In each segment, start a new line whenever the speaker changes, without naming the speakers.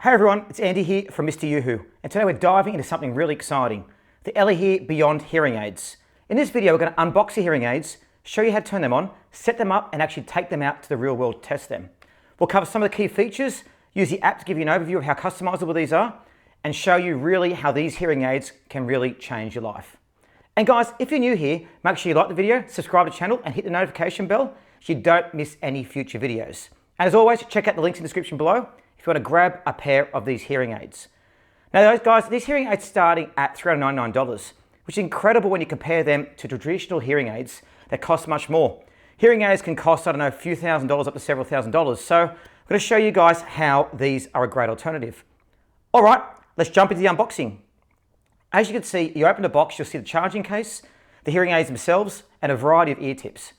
Hey everyone, it's Andy here from Mr. Yoo-Hoo, and today we're diving into something really exciting, the Elehear Beyond hearing aids. In this video, we're going to unbox the hearing aids, show you how to turn them on, set them up, and actually take them out to the real world to test them. We'll cover some of the key features, use the app to give you an overview of how customizable these are, and show you really how these hearing aids can really change your life. And guys, if you're new here, make sure you like the video, subscribe to the channel, and hit the notification bell so you don't miss any future videos. And as always, check out the links in the description below if you want to grab a pair of these hearing aids. Now guys, these hearing aids starting at $399, which is incredible when you compare them to traditional hearing aids that cost much more. Hearing aids can cost, I don't know, a few $1,000s up to several $1,000s. So I'm going to show you guys how these are a great alternative. All right, let's jump into the unboxing. As you can see, you open the box, you'll see the charging case, the hearing aids themselves, and a variety of ear tips.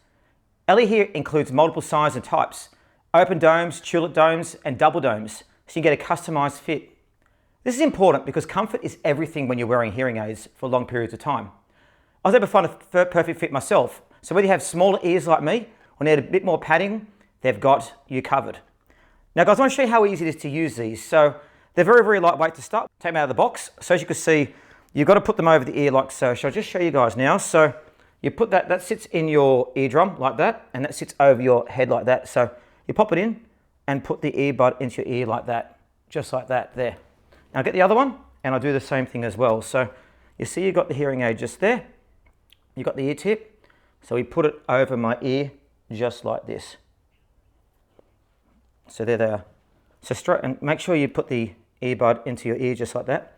Elehear includes multiple sizes and types. Open domes, tulip domes, and double domes, so you get a customized fit. This is important because comfort is everything when you're wearing hearing aids for long periods of time. I was able to find a perfect fit myself, so whether you have smaller ears like me or need a bit more padding, they've got you covered. Now guys, I want to show you how easy it is to use these. So they're very, very lightweight to start. Take them out of the box. So as you can see, you've got to put them over the ear like so. So I'll just show you guys now. So you put that sits in your eardrum like that, and that sits over your head like that. So you pop it in and put the earbud into your ear like that, just like that there. Now get the other one and I'll do the same thing as well. So you see you've got the hearing aid just there. You've got the ear tip. So we put it over my ear just like this. So there they are. So straight, and make sure you put the earbud into your ear just like that.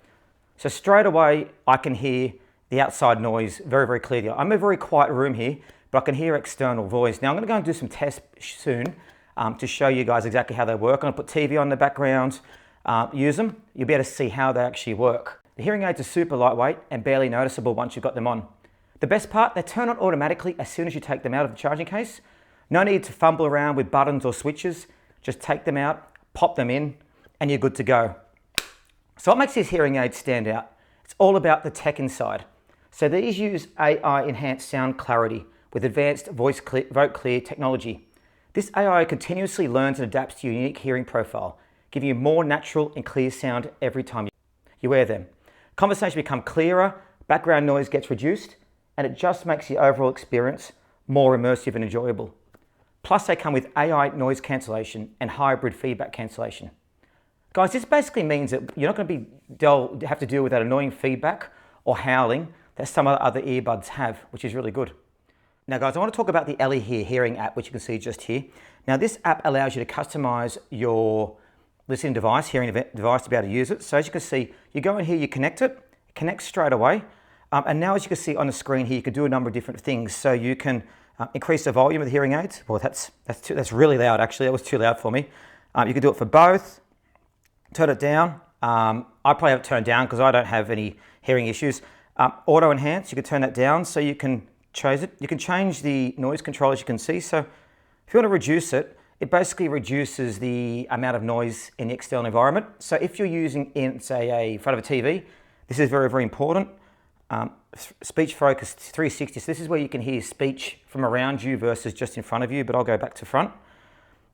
So straight away I can hear the outside noise very, very clearly. I'm in a very quiet room here, but I can hear external noise. Now I'm going to go and do some tests soon to show you guys exactly how they work. I'm going to put TV on in the background, use them. You'll be able to see how they actually work. The hearing aids are super lightweight and barely noticeable once you've got them on. The best part, they turn on automatically as soon as you take them out of the charging case. No need to fumble around with buttons or switches. Just take them out, pop them in, and you're good to go. So what makes these hearing aids stand out? It's all about the tech inside. So these use AI enhanced sound clarity with advanced vote clear technology. This AI continuously learns and adapts to your unique hearing profile, giving you more natural and clear sound every time you wear them. Conversations become clearer, background noise gets reduced, and it just makes the overall experience more immersive and enjoyable. Plus they come with AI noise cancellation and hybrid feedback cancellation. Guys, this basically means that you're not going to have to deal with that annoying feedback or howling that some other earbuds have, which is really good. Now guys, I want to talk about the Elehear hearing app, which you can see just here. Now this app allows you to customize your listening device, hearing device to be able to use it. So as you can see, you go in here, you connect it connects straight away. And now as you can see on the screen here, you can do a number of different things. So you can increase the volume of the hearing aids. Well, that's really loud actually, that was too loud for me. You can do it for both, turn it down. I probably have it turned down because I don't have any hearing issues. Auto enhance, you can turn that down so you can change it. You can change the noise control as you can see. So if you want to reduce it, it basically reduces the amount of noise in the external environment. So if you're using in, say, in front of a TV, this is very, very important. Speech focus 360, so this is where you can hear speech from around you versus just in front of you, but I'll go back to front.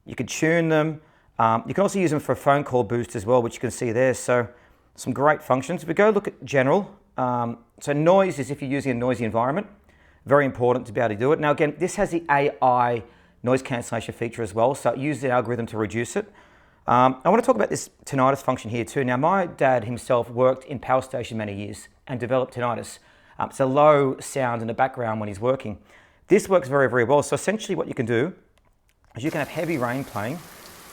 You can tune them. You can also use them for a phone call boost as well, which you can see there. So some great functions. If we go look at general, so noise is if you're using a noisy environment. Very important to be able to do it. Now again, this has the AI noise cancellation feature as well, so it uses the algorithm to reduce it. I want to talk about this tinnitus function here too. Now my dad himself worked in power station many years and developed tinnitus. It's a low sound in the background when he's working. This works very, very well. So essentially what you can do is you can have heavy rain playing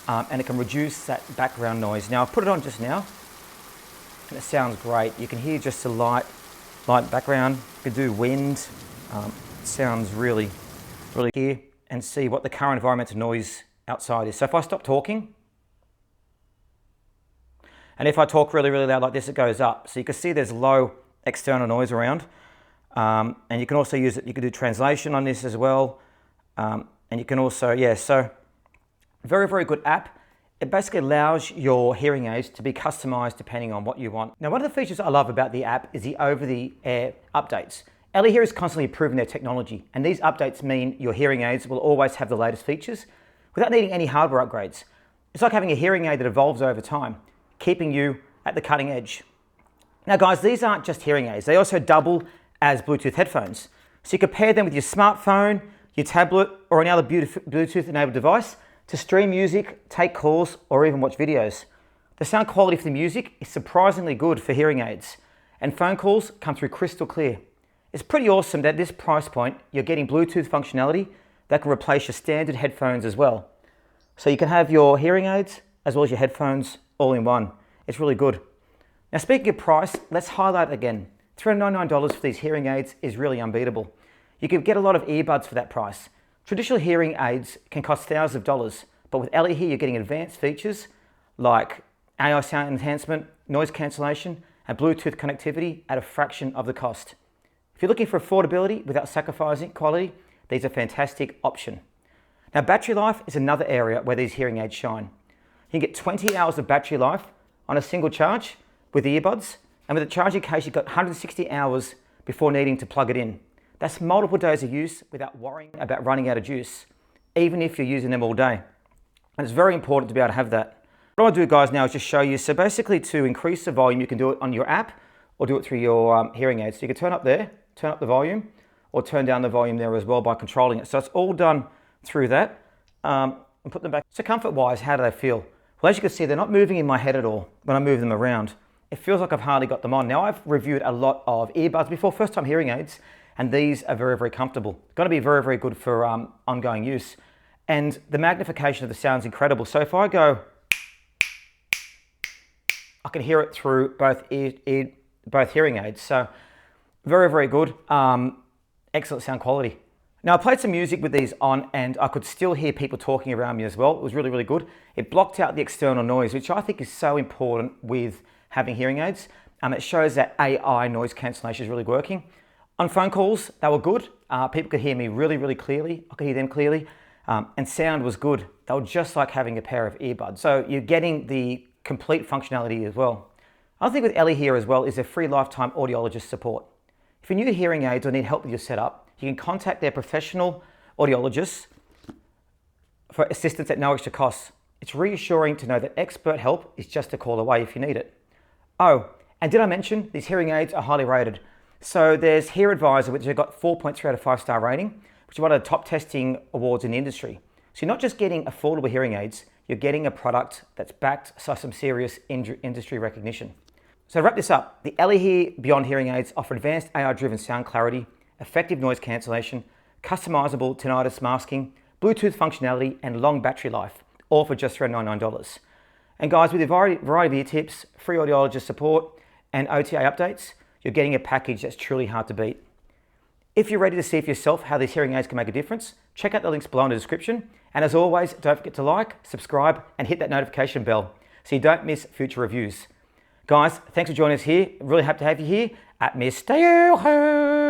and it can reduce that background noise. Now I've put it on just now and it sounds great. You can hear just a light background. You can do wind. It sounds really, really clear, and see what the current environmental noise outside is. So if I stop talking, and if I talk really, really loud like this, it goes up. So you can see there's low external noise around. And you can also use it, you can do translation on this as well. And you can also, so very, very good app. It basically allows your hearing aids to be customized depending on what you want. Now, one of the features I love about the app is the over-the-air updates. Elehear is constantly improving their technology, and these updates mean your hearing aids will always have the latest features without needing any hardware upgrades. It's like having a hearing aid that evolves over time. keeping you at the cutting edge. Now guys, these aren't just hearing aids. They also double as Bluetooth headphones. So you can pair them with your smartphone, your tablet, or any other Bluetooth-enabled device to stream music, take calls, or even watch videos. The sound quality for the music is surprisingly good for hearing aids, and phone calls come through crystal clear. It's pretty awesome that at this price point, you're getting Bluetooth functionality that can replace your standard headphones as well. So you can have your hearing aids as well as your headphones all in one. It's really good. Now speaking of price, let's highlight it again. $399 for these hearing aids is really unbeatable. You can get a lot of earbuds for that price. Traditional hearing aids can cost thousands of dollars, but with Elehear you're getting advanced features like AI sound enhancement, noise cancellation, and Bluetooth connectivity at a fraction of the cost. If you're looking for affordability without sacrificing quality, these are a fantastic option. Now battery life is another area where these hearing aids shine. You can get 20 hours of battery life on a single charge with the earbuds, and with a charging case you've got 160 hours before needing to plug it in. That's multiple days of use without worrying about running out of juice, even if you're using them all day. And it's very important to be able to have that. What I'll do guys now is just show you, so basically to increase the volume you can do it on your app or do it through your hearing aids. So you can turn up there, turn up the volume, or turn down the volume there as well by controlling it. So it's all done through that. And put them back. So comfort-wise, how do they feel? Well, as you can see, they're not moving in my head at all when I move them around. It feels like I've hardly got them on. Now I've reviewed a lot of earbuds before, first time hearing aids, and these are very, very comfortable. Going to be very, very good for ongoing use. And the magnification of the sound is incredible. So if I go, I can hear it through both hearing aids. So very, very good. Excellent sound quality. Now I played some music with these on and I could still hear people talking around me as well. It was really, really good. It blocked out the external noise, which I think is so important with having hearing aids. It shows that AI noise cancellation is really working. On phone calls, they were good. People could hear me really, really clearly. I could hear them clearly. And sound was good. They were just like having a pair of earbuds. So you're getting the complete functionality as well. Other thing with Elehear as well is their free lifetime audiologist support. If you're new to hearing aids or need help with your setup, you can contact their professional audiologists for assistance at no extra cost. It's reassuring to know that expert help is just a call away if you need it. Oh, and did I mention these hearing aids are highly rated? So there's Hear Advisor, which have got 4.3 out of 5-star rating, which is one of the top testing awards in the industry. So you're not just getting affordable hearing aids, you're getting a product that's backed by some serious industry recognition. So to wrap this up, the Elehear Beyond hearing aids offer advanced AI-driven sound clarity, effective noise cancellation, customizable tinnitus masking, Bluetooth functionality, and long battery life, all for just $399. And guys, with a variety of ear tips, free audiologist support, and OTA updates, you're getting a package that's truly hard to beat. If you're ready to see for yourself how these hearing aids can make a difference, check out the links below in the description. And as always, don't forget to like, subscribe, and hit that notification bell so you don't miss future reviews. Guys, thanks for joining us here. Really happy to have you here at Mr. Elehear.